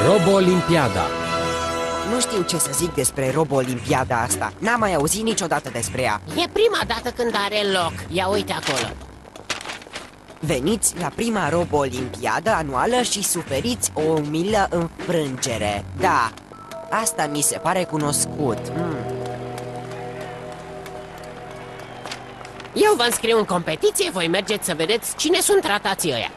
Robo-Olimpiada. Nu știu ce să zic despre Robo-Olimpiada asta. N-am mai auzit niciodată despre ea. E prima dată când are loc. Ia uite acolo. Veniți la prima Robo-Olimpiadă anuală și suferiți o umilă înfrângere. Da, asta mi se pare cunoscut. Eu vă înscriu în competiție, voi mergeți să vedeți cine sunt ratații ăia.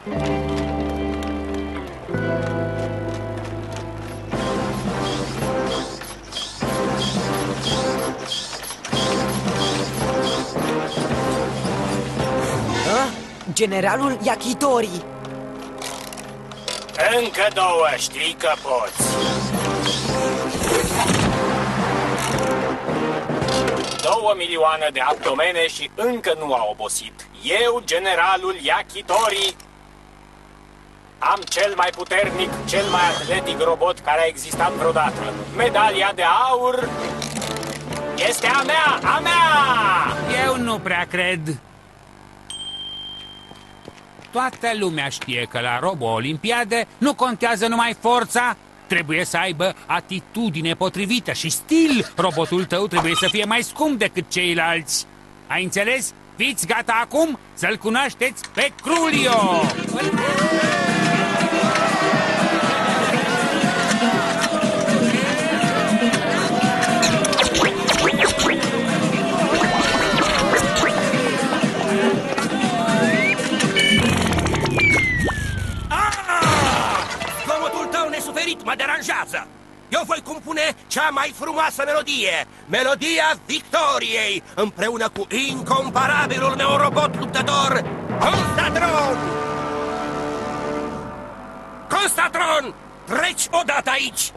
Generalul Yakitori. Încă două, știi că poți. 2 milioane de abdomene și încă nu a obosit. Eu, generalul Yakitori, am cel mai puternic, cel mai atletic robot care a existat vreodată. Medalia de aur este a mea, a mea! Eu nu prea cred. Toată lumea știe că la Robo-Olimpiade nu contează numai forța, trebuie să aibă atitudine potrivită și stil. Robotul tău trebuie să fie mai scump decât ceilalți. Ai înțeles? Fiți gata acum să-l cunoașteți pe Crulio! Mă deranjează. Eu voi compune cea mai frumoasă melodie, melodia victoriei, împreună cu incomparabilul meu robot luptător, Constatron! Constatron, treci odată aici!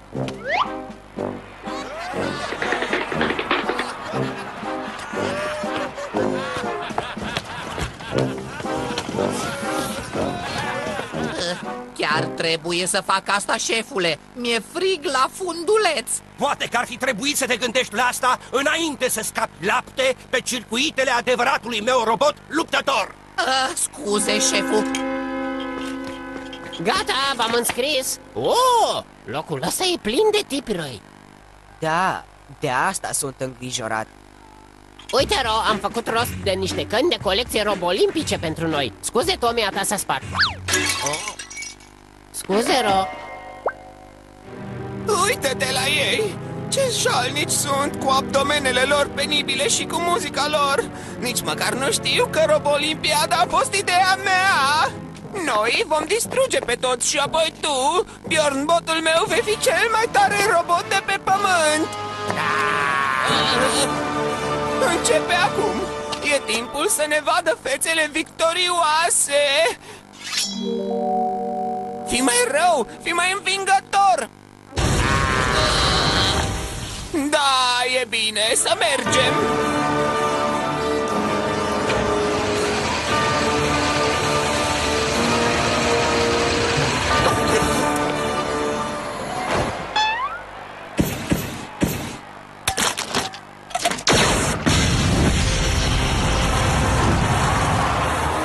Chiar trebuie să fac asta, șefule. Mi-e frig la funduleț. Poate că ar fi trebuit să te gândești la asta înainte să scapi lapte pe circuitele adevăratului meu robot luptător. Scuze, șeful. Gata, v-am înscris. Oh, locul ăsta e plin de tipi răi. Da, de asta sunt îngrijorat. Uite, Ro, am făcut rost de niște căni de colecție robo-olimpice pentru noi. Scuze, Tommy, a ta să spart. Scuze, Ro. Uite-te la ei! Ce jalnici sunt, cu abdomenele lor penibile și cu muzica lor! Nici măcar nu știu că Robo-Olimpiada a fost ideea mea! Noi vom distruge pe toți și apoi tu, Bjorn, botul meu, vei fi cel mai tare robot de pe pământ! Începe acum! E timpul să ne vadă fețele victorioase! Fii mai rău, fii mai învingător! Da, e bine, să mergem!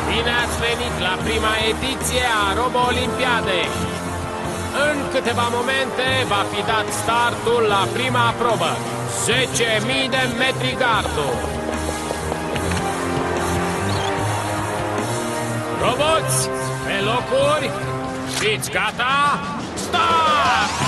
Bine ați venit la prima ediție a Robo-Olimpiadei! În câteva momente va fi dat startul la prima probă, 10.000 de metri gardul. Roboți, pe locuri, fiți gata, start!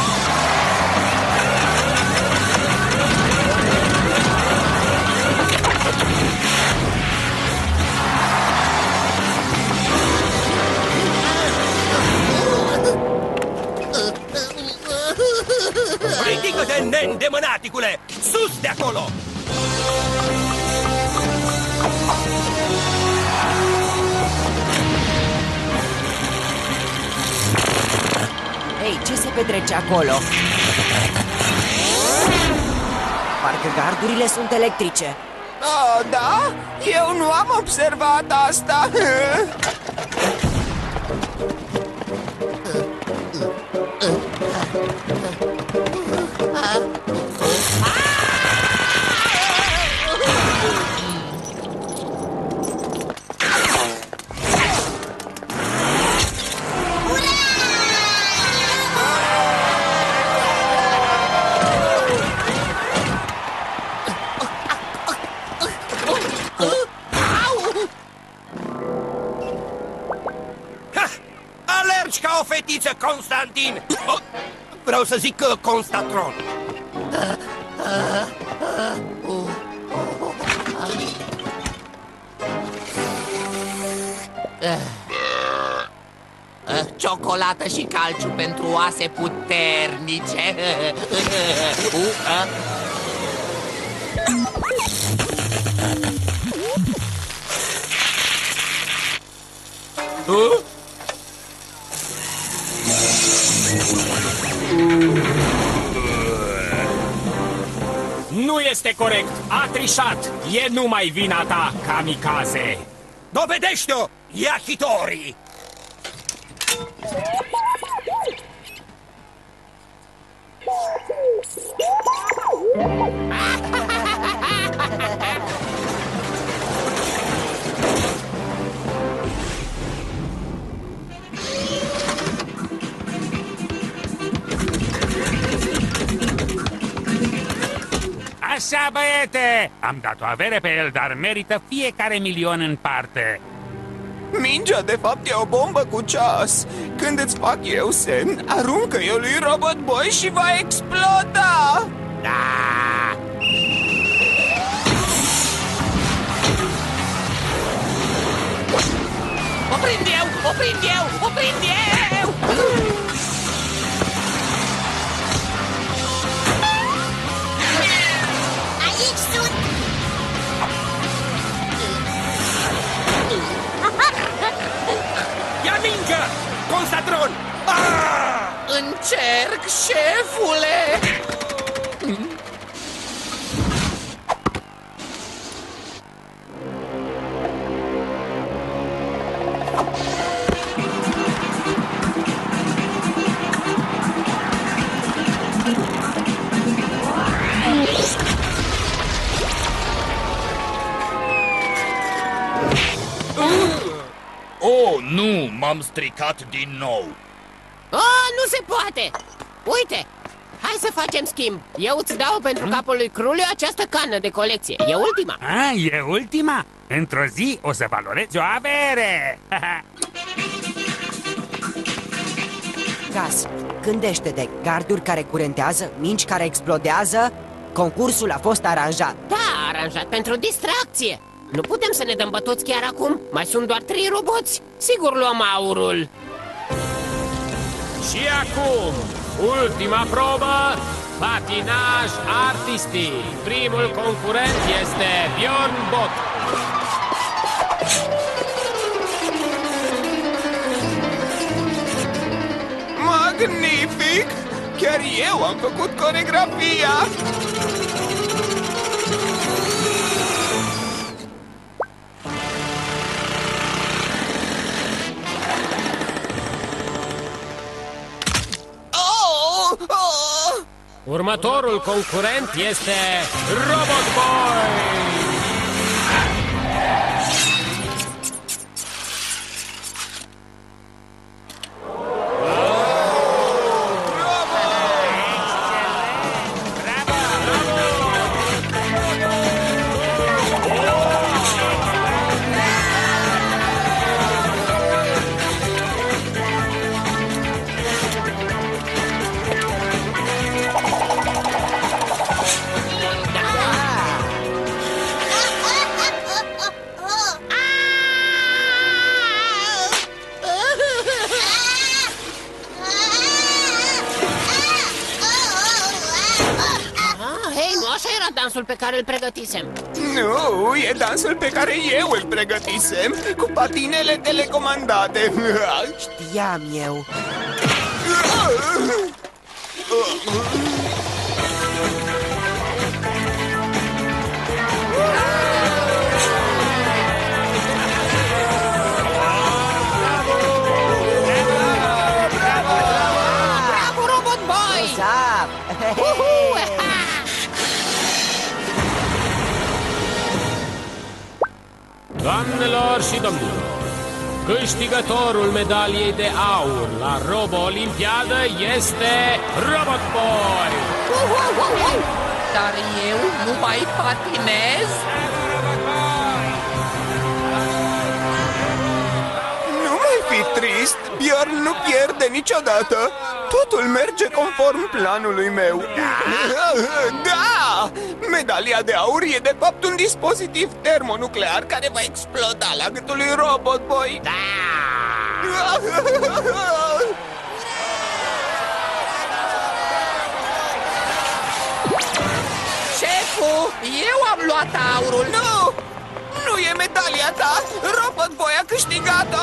Ridică-te, neîndemânaticule! Sus de acolo! Hei, ce se petrece acolo? Parcă gardurile sunt electrice. Oh, da? Eu nu am observat asta! mergi ca o fetiță, Constantin! Vreau să zic că Constatron. Ciocolată și calciu pentru oase puternice. Nu este corect! A trișat! E numai vina ta, kamikaze! Dovedește-o, Yakitori! Așa, băiete! Am dat o avere pe el, dar merită fiecare milion în parte. Mingea, de fapt, e o bombă cu ceas. Când îți fac eu semn, aruncă-i-o lui Robot Boy și va exploda! Da! O prind eu! O prind eu! O prind eu! Aici sunt! Ia mingea, Constatron! Încerc, șefule! Oh, nu! M-am stricat din nou! Oh, nu se poate! Uite! Hai să facem schimb! Eu îți dau pentru capul lui Cruliu această cană de colecție. E ultima! E ultima? Într-o zi o să valorezi o avere! Gas, gândește-te, garduri care curentează, mingi care explodează. Concursul a fost aranjat. Da, aranjat pentru distracție. Nu putem să ne dăm bătuți chiar acum. Mai sunt doar 3 roboți. Sigur luăm aurul. Și acum, ultima probă, patinaj artistic. Primul concurent este Bjorn Bot. Magnific! Chiar eu am făcut coregrafia! Următorul concurent este Robot Boy! Dansul pe care îl pregătisem. Nu, e dansul pe care eu îl pregătisem, cu patinele telecomandate. Știam eu. Bravo, Robot Boy! Zap! Doamnelor și domnilor, câștigătorul medaliei de aur la Robo-Olimpiadă este Robot Boy! Dar eu nu mai patinez? Nu mai fi trist! trist, Bjorn nu pierde niciodată. Totul merge conform planului meu. Da! Medalia de aur e de fapt un dispozitiv termonuclear care va exploda la gâtul lui Robot Boy. Da! Șeful, eu am luat aurul. Nu! Nu e medalia ta! Robot Boy a câștigat-o!